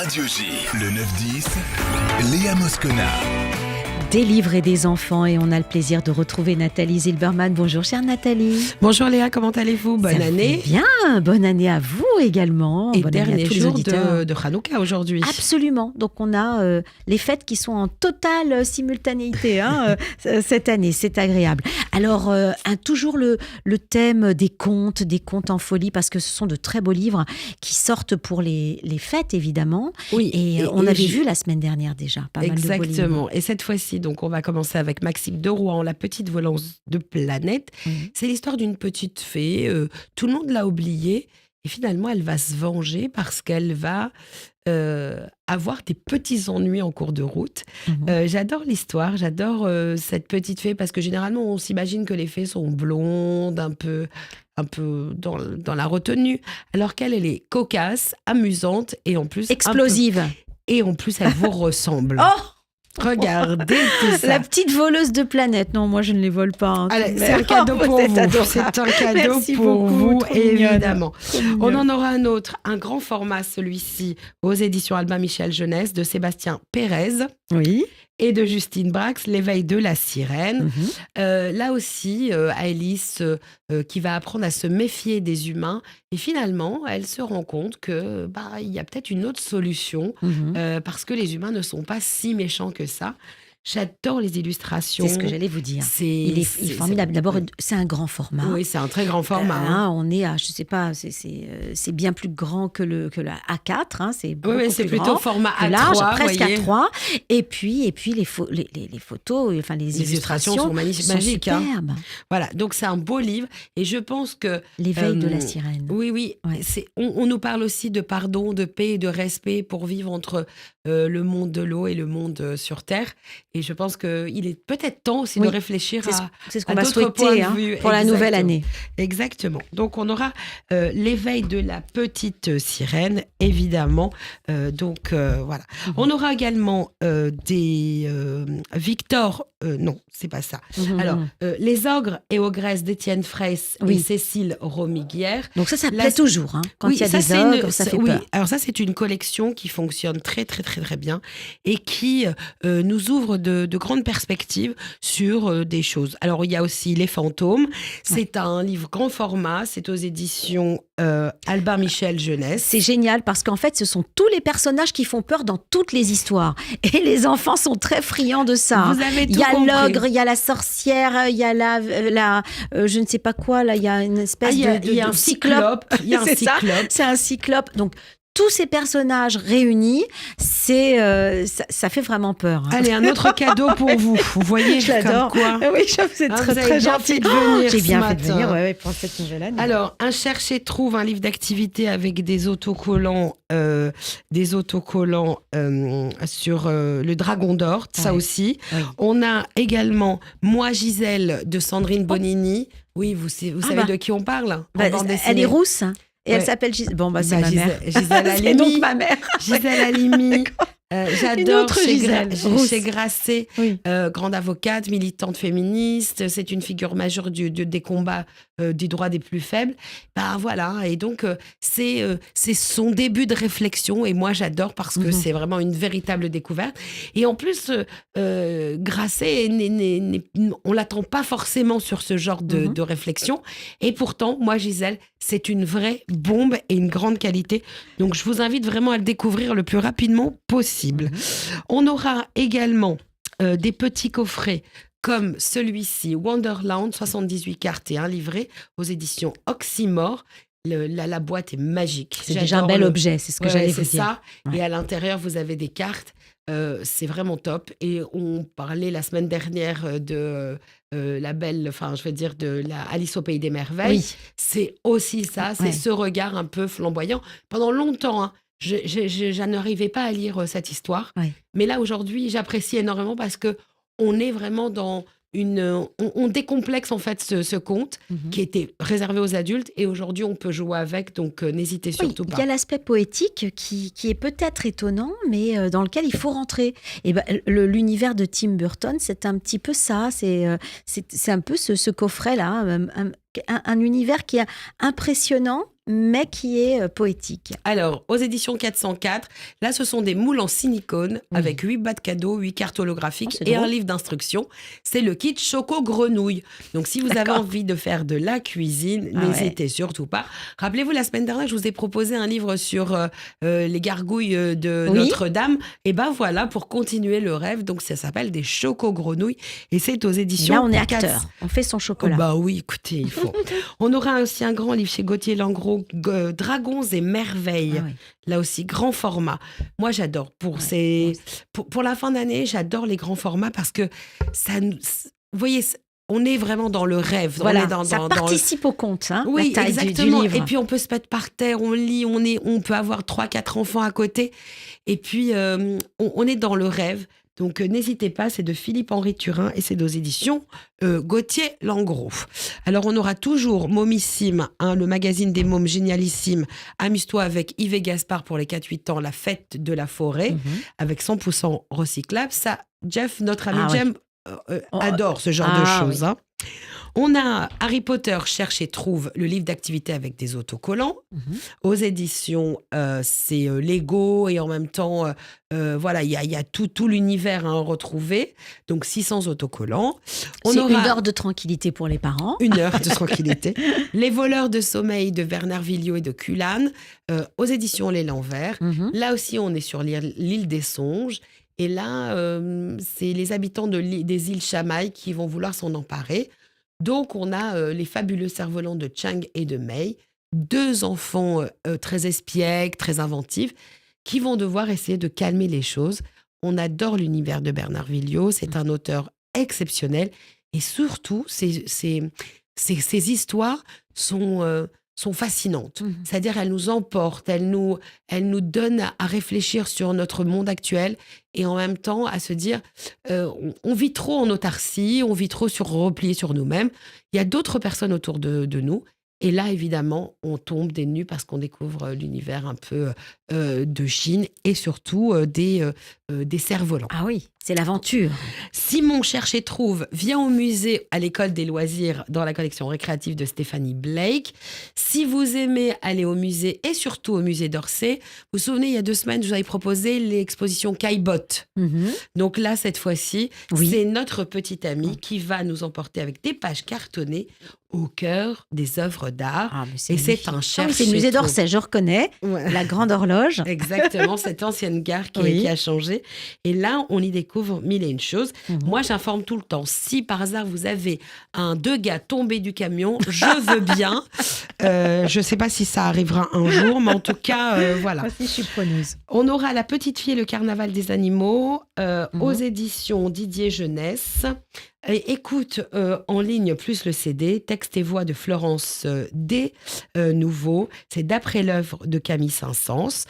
Radio J, le 9-10, Léa Moscona. Des livres et des enfants, et on a le plaisir de retrouver Nathalie Zilberman. Bonjour chère Nathalie. Bonjour Léa, comment allez-vous? Bonne année. Bien, bonne année à vous également. Et bonne dernier jour de de Hanouka aujourd'hui. Absolument, donc on a les fêtes qui sont en totale simultanéité cette année, c'est agréable. Alors, toujours le thème des contes en folie, parce que ce sont de très beaux livres qui sortent pour les fêtes évidemment. Oui. Et on avait vu la semaine dernière déjà pas mal de beaux livres. Exactement, et cette fois-ci, donc on va commencer avec Maxime de Rohan, La petite volance de planète. C'est l'histoire d'une petite fée, tout le monde l'a oubliée, et finalement elle va se venger parce qu'elle va avoir des petits ennuis en cours de route. J'adore l'histoire, j'adore cette petite fée, parce que généralement on s'imagine que les fées sont blondes, un peu dans la retenue, alors qu'elle est cocasse, amusante et en plus explosive. Et en plus elle vous ressemble. Oh, regardez tout ça. La petite voleuse de planète. Non, moi je ne les vole pas. Allez, c'est un cadeau pour vous. C'est un cadeau Merci pour beaucoup, vous, trop mignonne. évidemment. On en aura un autre, un grand format, celui-ci, aux éditions Albin Michel Jeunesse, de Sébastien Pérez. Oui. Et de Justine Brax, L'éveil de la sirène. Là aussi, Alice qui va apprendre à se méfier des humains. Et finalement, elle se rend compte que il y a peut-être une autre solution, parce que les humains ne sont pas si méchants que ça. J'adore les illustrations. C'est ce que j'allais vous dire. Il est formidable. D'abord, c'est un grand format. Oui, c'est un très grand format. On est à, je sais pas, c'est bien plus grand que le A4. C'est c'est plutôt format A3, large, presque voyez. A3. Et puis les photos, enfin les illustrations sont magiques. Superbes. Voilà, donc c'est un beau livre. Et je pense que L'éveil de la sirène. Oui. Ouais. On nous parle aussi de pardon, de paix et de respect pour vivre entre le monde de l'eau et le monde sur Terre. Et je pense qu'il est peut-être temps aussi de réfléchir c'est ce qu'on à va d'autres points souhaiter de vue. pour la nouvelle année. Exactement. Donc on aura l'éveil de la petite sirène, évidemment. Voilà. On aura également des Victor. Non, c'est pas ça. Alors, Les ogres et ogresses d'Étienne Fraisse et Cécile Romiguière. Donc ça plaît toujours. Quand il y a des ogres, ça fait peur. Alors ça, c'est une collection qui fonctionne très, très, très, très bien et qui nous ouvre de grandes perspectives sur des choses. Alors, il y a aussi Les fantômes. C'est un livre grand format. C'est aux éditions Albin Michel Jeunesse. C'est génial parce qu'en fait, ce sont tous les personnages qui font peur dans toutes les histoires. Et les enfants sont très friands de ça. Vous avez tout il y a compris. l'ogre, il y a la sorcière, il y a la je ne sais pas quoi, là, il y a une espèce il y a un cyclope. Il y a un cyclope. C'est un cyclope. Donc, tous ces personnages réunis, ça fait vraiment peur. Allez, un autre cadeau pour vous. Vous voyez, je l'adore. Comme quoi. Oui, c'est très gentil de venir. J'ai bien fait de matin. venir pour cette nouvelle année. Alors, un chercher-trouve, un livre d'activité avec des autocollants sur le Dragon d'Or, ça aussi. Oui. On a également Moi Gisèle de Sandrine Bonini. Oui, vous savez de qui on parle? Elle est rousse. Et elle s'appelle Gisèle. Bon, c'est ma mère. Gisèle Halimi. C'est donc ma mère. Gisèle Halimi. J'adore chez Grasset, grande avocate, militante féministe. C'est une figure majeure des combats des droits des plus faibles. Voilà, et donc c'est son début de réflexion. Et moi, j'adore parce que c'est vraiment une véritable découverte. Et en plus, Grasset, on l'attend pas forcément sur ce genre de réflexion. Et pourtant, moi, Gisèle, c'est une vraie bombe et une grande qualité. Donc, je vous invite vraiment à le découvrir le plus rapidement possible. On aura également des petits coffrets comme celui-ci, Wonderland, 78 cartes et un livret, aux éditions Oxymore. La boîte est magique. C'est déjà un bel objet, c'est ce que j'allais vous dire. C'est ça. Ouais. Et à l'intérieur, vous avez des cartes. C'est vraiment top. Et on parlait la semaine dernière de de la Alice au Pays des Merveilles. Oui. C'est aussi ça, c'est ce regard un peu flamboyant. Pendant longtemps, je n'arrivais pas à lire cette histoire. Mais là, aujourd'hui, j'apprécie énormément parce qu'on est vraiment dans on décomplexe en fait ce conte qui était réservé aux adultes et aujourd'hui on peut jouer avec, donc n'hésitez surtout pas. Il y a l'aspect poétique qui est peut-être étonnant, mais dans lequel il faut rentrer. Et l'univers de Tim Burton, c'est un petit peu ça, c'est un peu ce coffret-là, un univers qui est impressionnant mais qui est poétique. Alors, aux éditions 404, là, ce sont des moules en silicone avec 8 bas de cadeaux, 8 cartes holographiques et un livre d'instructions. C'est le kit Choco-Grenouille. Donc, si vous avez envie de faire de la cuisine, n'hésitez surtout pas. Rappelez-vous, la semaine dernière, je vous ai proposé un livre sur les gargouilles de Notre-Dame. Et ben voilà, pour continuer le rêve. Donc, ça s'appelle des Choco-Grenouilles et c'est aux éditions... Là, on est acteur. On fait son chocolat. Bah oui, écoutez, il faut. On aura aussi un grand livre chez Gauthier Langros, Dragons et merveilles. Ah oui. Là aussi, grand format. Moi, j'adore. Pour la fin d'année, j'adore les grands formats parce que ça, vous voyez, on est vraiment dans le rêve. Voilà, ça participe au conte, hein, oui, la taille exactement. du livre. Et puis, on peut se mettre par terre, on lit, on peut avoir 3-4 enfants à côté. Et puis, on est dans le rêve. Donc, n'hésitez pas, c'est de Philippe-Henri Turin et c'est aux éditions Gauthier Langros. Alors, on aura toujours Momissime, le magazine des mômes génialissime. Amuse-toi avec Yves et Gaspard pour les 4-8 ans, la fête de la forêt, avec 100% recyclable. Ça, Jeff, notre ami Jem, adore ce genre de choses. Oui. Hein. On a Harry Potter cherche et trouve le livre d'activité avec des autocollants. Aux éditions, c'est Lego et en même temps, voilà, il y a tout l'univers à retrouver. Donc 600 autocollants. C'est 1 heure de tranquillité pour les parents. 1 heure de tranquillité. Les voleurs de sommeil de Bernard Villiot et de Culane. Aux éditions L'Élan Vert. Là aussi, on est sur l'île des songes. Et là, c'est les habitants des îles Chamaï qui vont vouloir s'en emparer. Donc, on a les fabuleux cerfs-volants de Chang et de Mei, 2 enfants très espiègles, très inventifs, qui vont devoir essayer de calmer les choses. On adore l'univers de Bernard Villiot, c'est un auteur exceptionnel. Et surtout, ces histoires sont fascinantes. C'est-à-dire, elles nous emportent, elles nous donnent à réfléchir sur notre monde actuel et en même temps à se dire, on vit trop en autarcie, on vit trop replié sur nous-mêmes. Il y a d'autres personnes autour de nous. Et là, évidemment, on tombe des nues parce qu'on découvre l'univers un peu de Chine et surtout des cerfs-volants. Ah oui, c'est l'aventure. Simon cherche et trouve vient au musée à l'école des loisirs dans la collection récréative de Stéphanie Blake. Si vous aimez aller au musée et surtout au musée d'Orsay, vous vous souvenez, il y a 2 semaines, je vous avais proposé l'exposition Caillebotte. Donc là, cette fois-ci, c'est notre petite amie qui va nous emporter avec des pages cartonnées au cœur des œuvres d'art. Et c'est un cherche. C'est le musée d'Orsay, je reconnais. Ouais. La grande horloge. Exactement, cette ancienne gare qui a changé. Et là, on y découvre 1001 choses. Moi, j'informe tout le temps. Si par hasard, vous avez 2 gars tombés du camion, je veux bien. Je ne sais pas si ça arrivera un jour, mais en tout cas, voilà. Moi aussi, je suis preneuse. On aura La Petite Fille et le Carnaval des animaux aux éditions Didier Jeunesse. Et écoute en ligne plus le CD, texte et voix de Florence D. Nouveau. C'est d'après l'œuvre de Camille Saint-Saëns.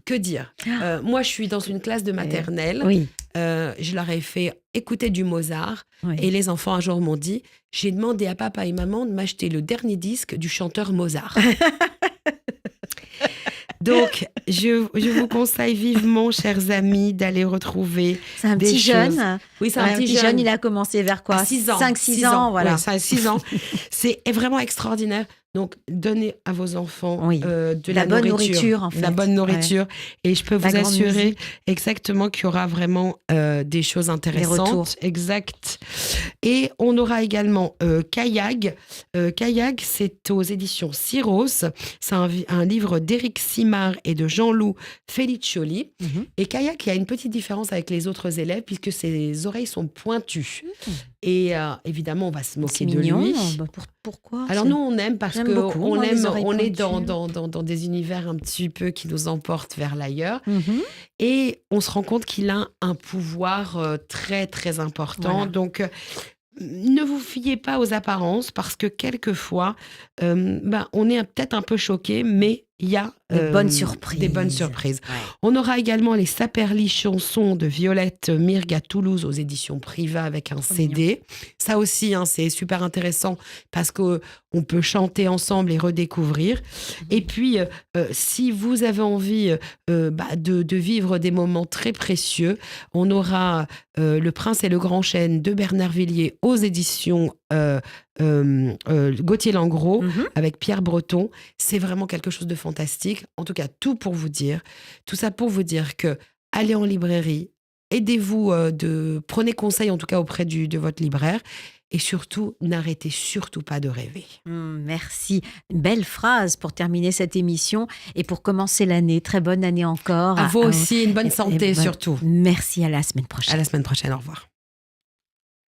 Que dire moi, je suis dans une classe de maternelle. Je leur ai fait écouter du Mozart. Et les enfants, un jour, m'ont dit, j'ai demandé à papa et maman de m'acheter le dernier disque du chanteur Mozart. Donc, je vous conseille vivement, chers amis, d'aller retrouver c'est un petit jeune. Oui, c'est un petit jeune. Il a commencé vers quoi? 6 ans. 5-6 ans, voilà. Ouais, 6 ans. C'est vraiment extraordinaire. Donc, donnez à vos enfants de la bonne nourriture, en fait. La bonne nourriture. Ouais. Et je peux vous assurer exactement qu'il y aura vraiment des choses intéressantes. Exact. Et on aura également Kayag. Kayag, c'est aux éditions Syros. C'est un livre d'Éric Simard et de Jean-Loup Feliccioli. Et Kayag, il y a une petite différence avec les autres élèves puisque ses oreilles sont pointues. Et évidemment, on va se moquer de lui. Pourquoi? Alors nous, on aime parce qu'on est dans des univers un petit peu qui nous emportent vers l'ailleurs. Et on se rend compte qu'il a un pouvoir très, très important. Voilà. Donc, ne vous fiez pas aux apparences parce que quelquefois, on est peut-être un peu choqué, mais il y a des bonnes surprises. Ouais. On aura également les Saperli chansons de Violette Mirgue à Toulouse aux éditions Priva avec un CD. Mignon. Ça aussi, c'est super intéressant parce qu'on peut chanter ensemble et redécouvrir. Et puis, si vous avez envie de vivre des moments très précieux, on aura Le Prince et le Grand Chêne de Bernard Villiers aux éditions Gauthier Langros avec Pierre Breton. C'est vraiment quelque chose de fantastique. En tout cas, tout ça pour vous dire que allez en librairie, aidez-vous, prenez conseil en tout cas auprès de votre libraire. Et surtout, n'arrêtez surtout pas de rêver. Merci. Une belle phrase pour terminer cette émission et pour commencer l'année. Très bonne année encore. À vous aussi, une bonne santé surtout. Merci, à la semaine prochaine. À la semaine prochaine, au revoir.